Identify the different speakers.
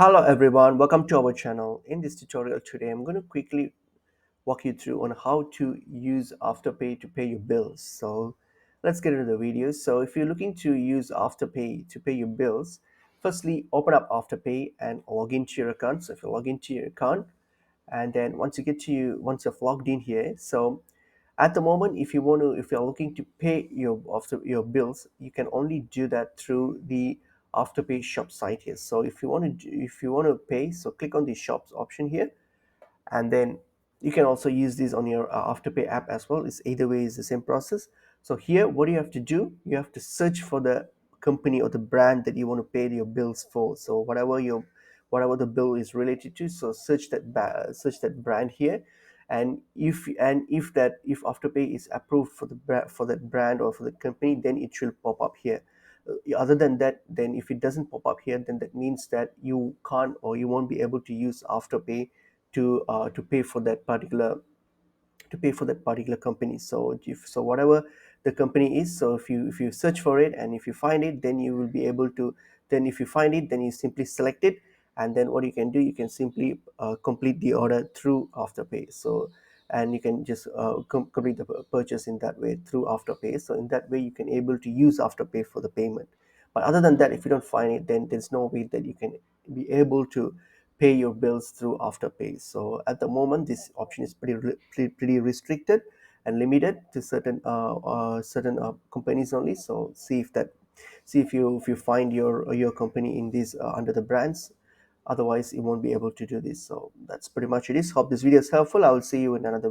Speaker 1: Hello everyone, welcome to our channel. In this tutorial today, I'm going to quickly walk you through on how to use Afterpay to pay your bills. So let's get into the video. So if you're looking to use Afterpay to pay your bills, firstly open up Afterpay and log into your account. So if you log into your account, and then once you've logged in here, so at the moment, if you're looking to pay your bills, you can only do that through the Afterpay shop site here. So if you want to pay, so click on the shops option here, and then you can also use this on your Afterpay app as well. It's either way is the same process. So here, what you have to do, you have to search for the company or the brand that you want to pay your bills for. So whatever the bill is related to, so search that brand here, and if Afterpay is approved for for that brand or for the company, then it will pop up here. Other than that, then if it doesn't pop up here, then that means that you can't or you won't be able to use Afterpay to pay for that particular company. So so whatever the company is, so if you search for it and if you find it, then you will be able to, then if you find it, then you simply select it, and then what you can do, you can simply complete the order through Afterpay. So and you can just complete the purchase in that way through Afterpay. So in that way you can able to use Afterpay for the payment. But other than that, if you don't find it, then there's no way that you can be able to pay your bills through Afterpay. So at the moment, this option is pretty restricted and limited to certain companies only. So see if you find your company in this under the brands. Otherwise, you won't be able to do this. So that's pretty much it is. Hope this video is helpful. I will see you in another video.